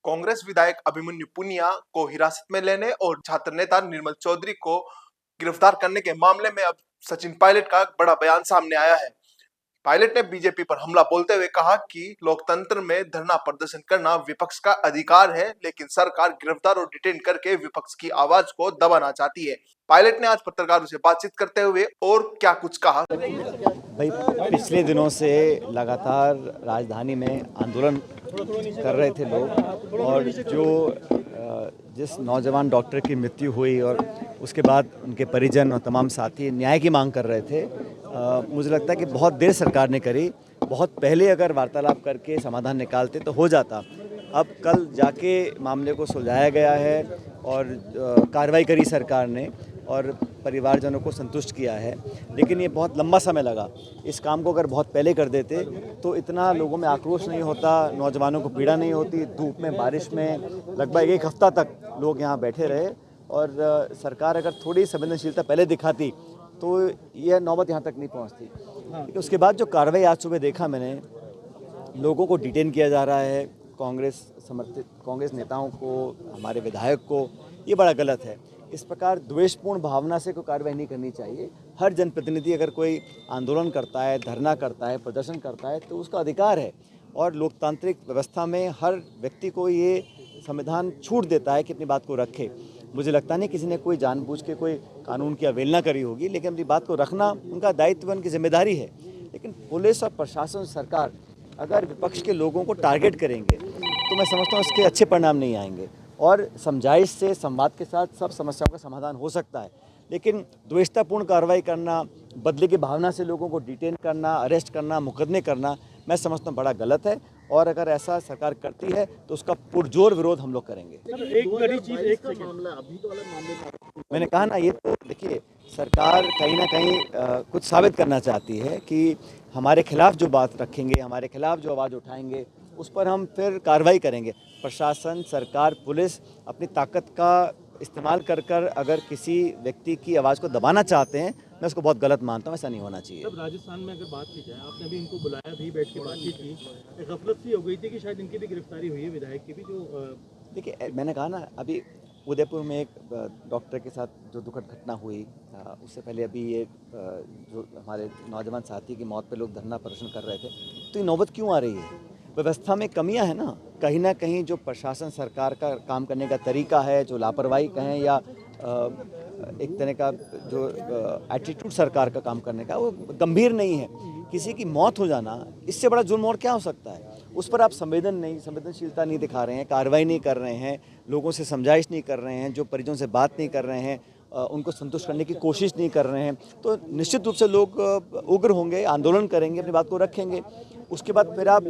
कांग्रेस विधायक अभिमन्यु पुनिया को हिरासत में लेने और छात्र नेता निर्मल चौधरी को गिरफ्तार करने के मामले में अब सचिन पायलट का बड़ा बयान सामने आया है। पायलट ने बीजेपी पर हमला बोलते हुए कहा कि लोकतंत्र में धरना प्रदर्शन करना विपक्ष का अधिकार है, लेकिन सरकार गिरफ्तार और डिटेन करके विपक्ष की आवाज को दबाना चाहती है। पायलट ने आज पत्रकारों से बातचीत करते हुए और क्या कुछ कहा। भाई, पिछले दिनों से लगातार राजधानी में आंदोलन कर रहे थे लोग, और जिस नौजवान डॉक्टर की मृत्यु हुई और उसके बाद उनके परिजन और तमाम साथी न्याय की मांग कर रहे थे। मुझे लगता है कि बहुत देर सरकार ने करी, बहुत पहले अगर वार्तालाप करके समाधान निकालते तो हो जाता। अब कल जाके मामले को सुलझाया गया है और कार्रवाई करी सरकार ने और परिवारजनों को संतुष्ट किया है, लेकिन ये बहुत लंबा समय लगा। इस काम को अगर बहुत पहले कर देते तो इतना लोगों में आक्रोश नहीं होता, नौजवानों को पीड़ा नहीं होती। धूप में, बारिश में लगभग एक हफ्ता तक लोग यहाँ बैठे रहे, और सरकार अगर थोड़ी संवेदनशीलता पहले दिखाती तो यह नौबत यहाँ तक नहीं पहुँचती। लेकिन उसके बाद जो कार्रवाई आज सुबह देखा मैंने, लोगों को डिटेन किया जा रहा है, कांग्रेस समर्थित कांग्रेस नेताओं को, हमारे विधायक को, ये बड़ा गलत है। इस प्रकार द्वेषपूर्ण भावना से कोई कार्रवाई नहीं करनी चाहिए। हर जनप्रतिनिधि अगर कोई आंदोलन करता है, धरना करता है, प्रदर्शन करता है तो उसका अधिकार है, और लोकतांत्रिक व्यवस्था में हर व्यक्ति को ये संविधान छूट देता है कि अपनी बात को रखे। मुझे लगता नहीं किसी ने कोई जानबूझ के कोई कानून की अवहेलना करी होगी, लेकिन अपनी बात को रखना उनका दायित्व, उनकी जिम्मेदारी है। लेकिन पुलिस और प्रशासन, सरकार अगर विपक्ष के लोगों को टारगेट करेंगे तो मैं समझता हूँ इसके अच्छे परिणाम नहीं आएंगे, और समझाइश से, संवाद के साथ सब समस्याओं का समाधान हो सकता है। लेकिन द्वेषतापूर्ण कार्रवाई करना, बदले की भावना से लोगों को डिटेन करना, अरेस्ट करना, मुकदमे करना, मैं समझता हूँ बड़ा गलत है, और अगर ऐसा सरकार करती है तो उसका पुरजोर विरोध हम लोग करेंगे। एक बड़ी चीज, एक मामला अभी तो अलग मामले, मैंने कहा ना, ये तो देखिए, सरकार कहीं ना कहीं कुछ साबित करना चाहती है कि हमारे खिलाफ जो बात रखेंगे, हमारे खिलाफ जो आवाज़ उठाएंगे, उस पर हम फिर कार्रवाई करेंगे। प्रशासन, सरकार, पुलिस अपनी ताकत का इस्तेमाल कर कर अगर किसी व्यक्ति की आवाज़ को दबाना चाहते हैं, मैं उसको बहुत गलत मानता हूँ। ऐसा नहीं होना चाहिए। तब राजस्थान में अगर बात की जाए, आपने भी इनको बुलाया भी, बैठ के बातचीत की, एक गफलत सी हो गई थी कि शायद इनकी भी गिरफ्तारी हुई है, विधायक की भी। जो देखिए, मैंने कहा ना, अभी उदयपुर में एक डॉक्टर के साथ जो दुखद घटना हुई, उससे पहले अभी ये जो हमारे नौजवान साथी की मौत पे लोग धरना प्रदर्शन कर रहे थे, तो ये नौबत क्यों आ रही है? व्यवस्था में कमियां है ना कहीं जो प्रशासन, सरकार का काम करने का तरीका है, जो लापरवाही कहें या एक तरह का जो एटीट्यूड सरकार का काम करने का, वो गंभीर नहीं है। किसी की मौत हो जाना, इससे बड़ा जुर्म और क्या हो सकता है? उस पर आप संवेदनशीलता नहीं दिखा रहे हैं, कार्रवाई नहीं कर रहे हैं, लोगों से समझाइश नहीं कर रहे हैं, जो परिजनों से बात नहीं कर रहे हैं, उनको संतुष्ट करने की कोशिश नहीं कर रहे हैं, तो निश्चित रूप से लोग उग्र होंगे, आंदोलन करेंगे, अपनी बात को रखेंगे। उसके बाद फिर आप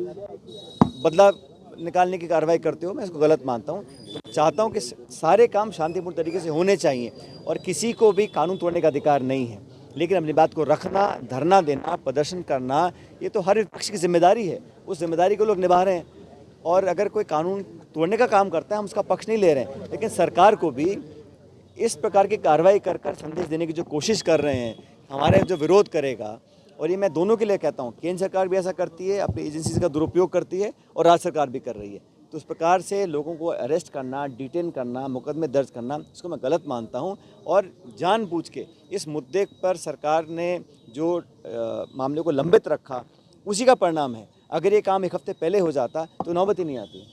बदला निकालने की कार्रवाई करते हो, मैं इसको गलत मानता हूँ। तो चाहता हूँ कि सारे काम शांतिपूर्ण तरीके से होने चाहिए, और किसी को भी कानून तोड़ने का अधिकार नहीं है, लेकिन अपनी बात को रखना, धरना देना, प्रदर्शन करना, ये तो हर पक्ष की जिम्मेदारी है। उस जिम्मेदारी को लोग निभा रहे हैं, और अगर कोई कानून तोड़ने का काम करता है, हम उसका पक्ष नहीं ले रहे हैं, लेकिन सरकार को भी इस प्रकार की कार्रवाई कर कर संदेश देने की जो कोशिश कर रहे हैं, हमारे जो विरोध करेगा, और ये मैं दोनों के लिए कहता हूँ, केंद्र सरकार भी ऐसा करती है, अपनी एजेंसीज का दुरुपयोग करती है, और राज्य सरकार भी कर रही है। तो इस प्रकार से लोगों को अरेस्ट करना, डिटेन करना, मुकदमे दर्ज करना, इसको मैं गलत मानता हूँ। और जानबूझ के इस मुद्दे पर सरकार ने जो मामले को लंबित रखा, उसी का परिणाम है। अगर ये काम एक हफ्ते पहले हो जाता तो नौबत ही नहीं आती।